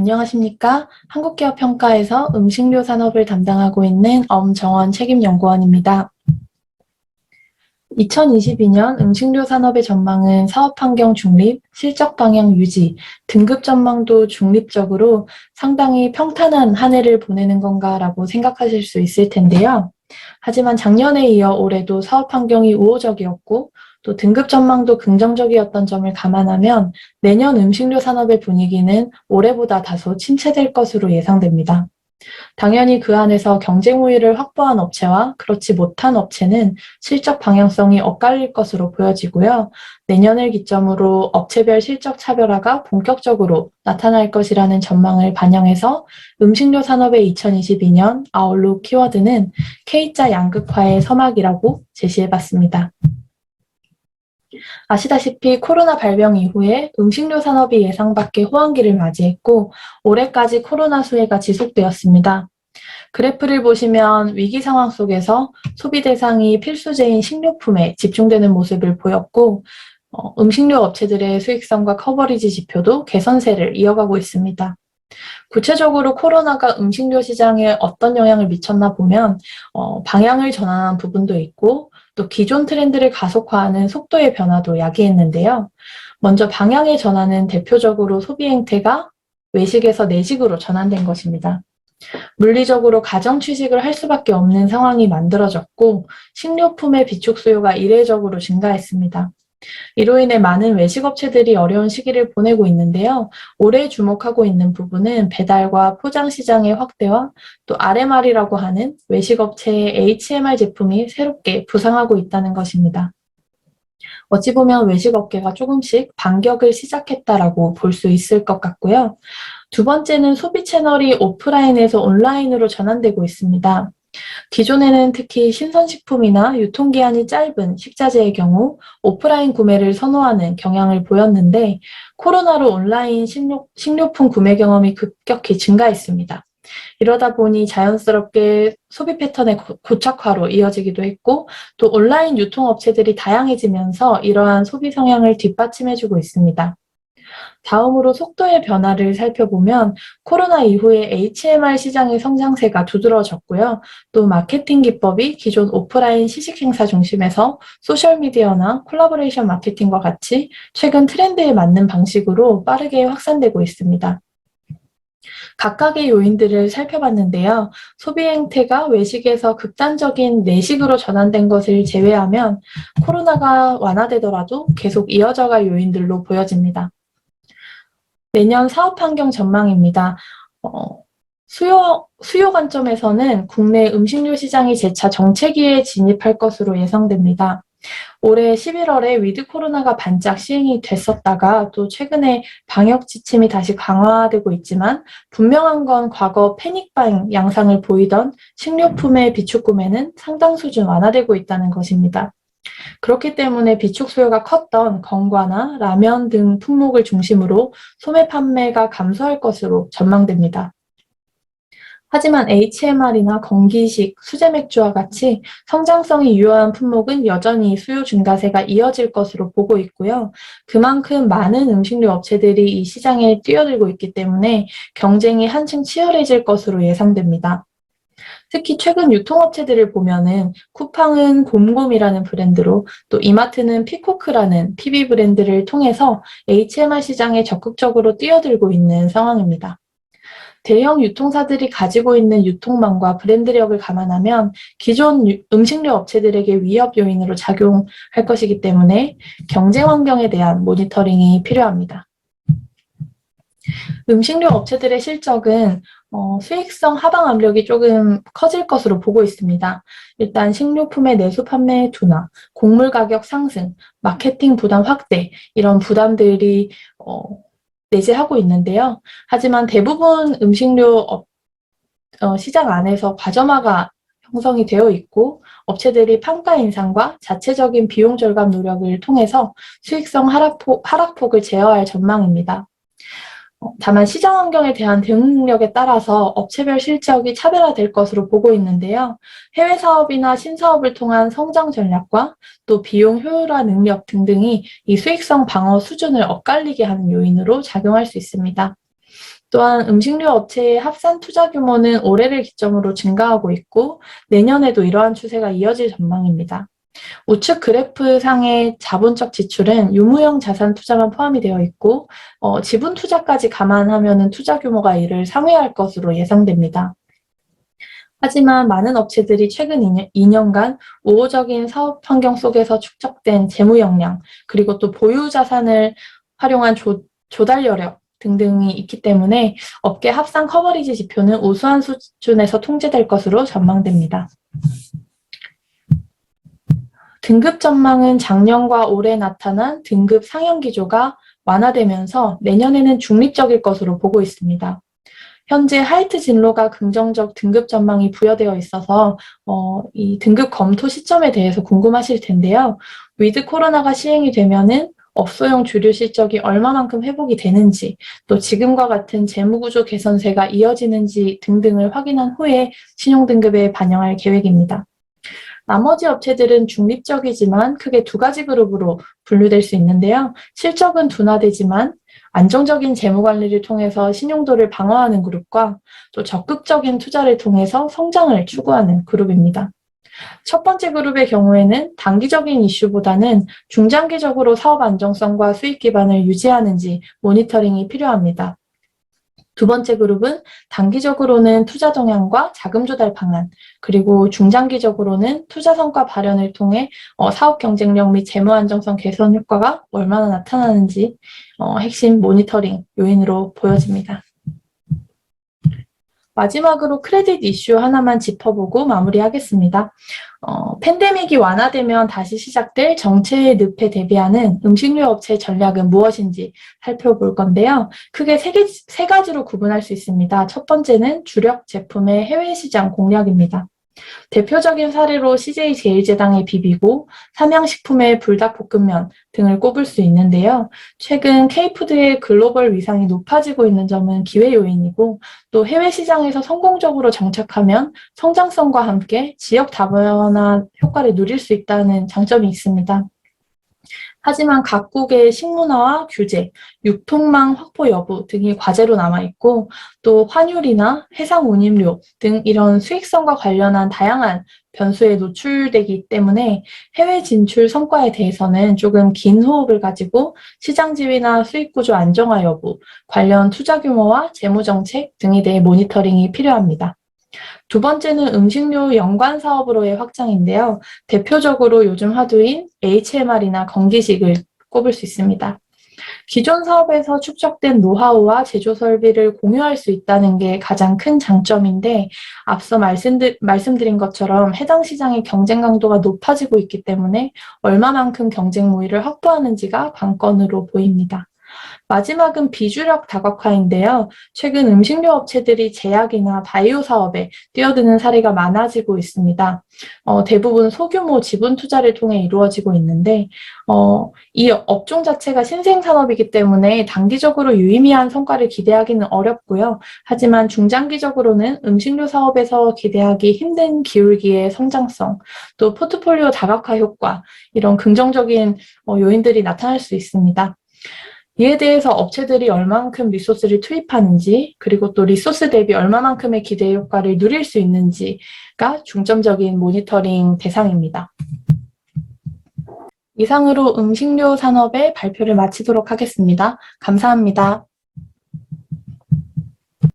안녕하십니까? 한국기업평가에서 음식료 산업을 담당하고 있는 엄정원 책임연구원입니다. 2022년 음식료 산업의 전망은 사업환경 중립, 실적 방향 유지, 등급 전망도 중립적으로 상당히 평탄한 한 해를 보내는 건가라고 생각하실 수 있을 텐데요. 하지만 작년에 이어 올해도 사업 환경이 우호적이었고 또 등급 전망도 긍정적이었던 점을 감안하면 내년 음식료 산업의 분위기는 올해보다 다소 침체될 것으로 예상됩니다. 당연히 그 안에서 경쟁 우위를 확보한 업체와 그렇지 못한 업체는 실적 방향성이 엇갈릴 것으로 보여지고요. 내년을 기점으로 업체별 실적 차별화가 본격적으로 나타날 것이라는 전망을 반영해서 음식료 산업의 2022년 아웃룩 키워드는 K자 양극화의 서막이라고 제시해봤습니다. 아시다시피 코로나 발병 이후에 음식료 산업이 예상 밖의 호황기를 맞이했고 올해까지 코로나 수혜가 지속되었습니다. 그래프를 보시면 위기 상황 속에서 소비 대상이 필수재인 식료품에 집중되는 모습을 보였고 음식료 업체들의 수익성과 커버리지 지표도 개선세를 이어가고 있습니다. 구체적으로 코로나가 음식료 시장에 어떤 영향을 미쳤나 보면 방향을 전환한 부분도 있고 또 기존 트렌드를 가속화하는 속도의 변화도 야기했는데요. 먼저 방향의 전환은 대표적으로 소비 행태가 외식에서 내식으로 전환된 것입니다. 물리적으로 가정 취식을 할 수밖에 없는 상황이 만들어졌고 식료품의 비축 수요가 이례적으로 증가했습니다. 이로 인해 많은 외식업체들이 어려운 시기를 보내고 있는데요. 올해 주목하고 있는 부분은 배달과 포장 시장의 확대와 또 RMR이라고 하는 외식업체의 HMR 제품이 새롭게 부상하고 있다는 것입니다. 어찌 보면 외식업계가 조금씩 반격을 시작했다라고 볼 수 있을 것 같고요. 두 번째는 소비 채널이 오프라인에서 온라인으로 전환되고 있습니다. 기존에는 특히 신선식품이나 유통기한이 짧은 식자재의 경우 오프라인 구매를 선호하는 경향을 보였는데 코로나로 온라인 식료품 구매 경험이 급격히 증가했습니다. 이러다 보니 자연스럽게 소비 패턴의 고착화로 이어지기도 했고 또 온라인 유통업체들이 다양해지면서 이러한 소비 성향을 뒷받침해주고 있습니다. 다음으로 속도의 변화를 살펴보면 코로나 이후에 HMR 시장의 성장세가 두드러졌고요. 또 마케팅 기법이 기존 오프라인 시식 행사 중심에서 소셜미디어나 콜라보레이션 마케팅과 같이 최근 트렌드에 맞는 방식으로 빠르게 확산되고 있습니다. 각각의 요인들을 살펴봤는데요. 소비 행태가 외식에서 극단적인 내식으로 전환된 것을 제외하면 코로나가 완화되더라도 계속 이어져갈 요인들로 보여집니다. 내년 사업 환경 전망입니다. 수요 관점에서는 국내 음식료 시장이 재차 정체기에 진입할 것으로 예상됩니다. 올해 11월에 위드 코로나가 반짝 시행이 됐었다가 또 최근에 방역 지침이 다시 강화되고 있지만 분명한 건 과거 패닉바잉 양상을 보이던 식료품의 비축 구매는 상당 수준 완화되고 있다는 것입니다. 그렇기 때문에 비축 수요가 컸던 건과나 라면 등 품목을 중심으로 소매 판매가 감소할 것으로 전망됩니다. 하지만 HMR이나 건기식, 수제 맥주와 같이 성장성이 유효한 품목은 여전히 수요 증가세가 이어질 것으로 보고 있고요. 그만큼 많은 음식료 업체들이 이 시장에 뛰어들고 있기 때문에 경쟁이 한층 치열해질 것으로 예상됩니다. 특히 최근 유통업체들을 보면은 쿠팡은 곰곰이라는 브랜드로 또 이마트는 피코크라는 PB 브랜드를 통해서 HMR 시장에 적극적으로 뛰어들고 있는 상황입니다. 대형 유통사들이 가지고 있는 유통망과 브랜드력을 감안하면 기존 음식료 업체들에게 위협 요인으로 작용할 것이기 때문에 경쟁 환경에 대한 모니터링이 필요합니다. 음식료 업체들의 실적은 수익성 하방 압력이 조금 커질 것으로 보고 있습니다. 일단 식료품의 내수 판매 둔화, 곡물 가격 상승, 마케팅 부담 확대 이런 부담들이 내재하고 있는데요. 하지만 대부분 음식료 시장 안에서 과점화가 형성이 되어 있고 업체들이 판가 인상과 자체적인 비용 절감 노력을 통해서 수익성 하락폭을 제어할 전망입니다. 다만 시장 환경에 대한 대응 능력에 따라서 업체별 실적이 차별화될 것으로 보고 있는데요. 해외 사업이나 신사업을 통한 성장 전략과 또 비용 효율화 능력 등등이 이 수익성 방어 수준을 엇갈리게 하는 요인으로 작용할 수 있습니다. 또한 음식료 업체의 합산 투자 규모는 올해를 기점으로 증가하고 있고 내년에도 이러한 추세가 이어질 전망입니다. 우측 그래프 상의 자본적 지출은 유무형 자산 투자만 포함이 되어 있고 지분 투자까지 감안하면 투자 규모가 이를 상회할 것으로 예상됩니다. 하지만 많은 업체들이 최근 2년간 우호적인 사업 환경 속에서 축적된 재무 역량, 그리고 또 보유 자산을 활용한 조달 여력 등등이 있기 때문에 업계 합산 커버리지 지표는 우수한 수준에서 통제될 것으로 전망됩니다. 등급 전망은 작년과 올해 나타난 등급 상향 기조가 완화되면서 내년에는 중립적일 것으로 보고 있습니다. 현재 하이트 진로가 긍정적 등급 전망이 부여되어 있어서 이 등급 검토 시점에 대해서 궁금하실 텐데요. 위드 코로나가 시행이 되면은 업소용 주류 실적이 얼마만큼 회복이 되는지, 또 지금과 같은 재무구조 개선세가 이어지는지 등등을 확인한 후에 신용등급에 반영할 계획입니다. 나머지 업체들은 중립적이지만 크게 두 가지 그룹으로 분류될 수 있는데요. 실적은 둔화되지만 안정적인 재무 관리를 통해서 신용도를 방어하는 그룹과 또 적극적인 투자를 통해서 성장을 추구하는 그룹입니다. 첫 번째 그룹의 경우에는 단기적인 이슈보다는 중장기적으로 사업 안정성과 수익 기반을 유지하는지 모니터링이 필요합니다. 두 번째 그룹은 단기적으로는 투자 동향과 자금 조달 방안, 그리고 중장기적으로는 투자 성과 발현을 통해 사업 경쟁력 및 재무 안정성 개선 효과가 얼마나 나타나는지 핵심 모니터링 요인으로 보여집니다. 마지막으로 크레딧 이슈 하나만 짚어보고 마무리하겠습니다. 팬데믹이 완화되면 다시 시작될 정체의 늪에 대비하는 음식료 업체의 전략은 무엇인지 살펴볼 건데요. 크게 세 가지로 구분할 수 있습니다. 첫 번째는 주력 제품의 해외 시장 공략입니다. 대표적인 사례로 CJ제일제당의 비비고, 삼양식품의 불닭볶음면 등을 꼽을 수 있는데요. 최근 K푸드의 글로벌 위상이 높아지고 있는 점은 기회 요인이고, 또 해외 시장에서 성공적으로 정착하면 성장성과 함께 지역 다변화 효과를 누릴 수 있다는 장점이 있습니다. 하지만 각국의 식문화와 규제, 유통망 확보 여부 등이 과제로 남아있고 또 환율이나 해상 운임료 등 이런 수익성과 관련한 다양한 변수에 노출되기 때문에 해외 진출 성과에 대해서는 조금 긴 호흡을 가지고 시장 지위나 수익 구조 안정화 여부, 관련 투자 규모와 재무 정책 등에 대해 모니터링이 필요합니다. 두 번째는 음식료 연관 사업으로의 확장인데요. 대표적으로 요즘 화두인 HMR이나 건기식을 꼽을 수 있습니다. 기존 사업에서 축적된 노하우와 제조 설비를 공유할 수 있다는 게 가장 큰 장점인데 앞서 말씀드린 것처럼 해당 시장의 경쟁 강도가 높아지고 있기 때문에 얼마만큼 경쟁 우위를 확보하는지가 관건으로 보입니다. 마지막은 비주력 다각화인데요. 최근 음식료 업체들이 제약이나 바이오 사업에 뛰어드는 사례가 많아지고 있습니다. 대부분 소규모 지분 투자를 통해 이루어지고 있는데 이 업종 자체가 신생산업이기 때문에 단기적으로 유의미한 성과를 기대하기는 어렵고요. 하지만 중장기적으로는 음식료 사업에서 기대하기 힘든 기울기의 성장성, 또 포트폴리오 다각화 효과, 이런 긍정적인 요인들이 나타날 수 있습니다. 이에 대해서 업체들이 얼만큼 리소스를 투입하는지, 그리고 또 리소스 대비 얼마만큼의 기대 효과를 누릴 수 있는지가 중점적인 모니터링 대상입니다. 이상으로 음식료 산업의 발표를 마치도록 하겠습니다. 감사합니다.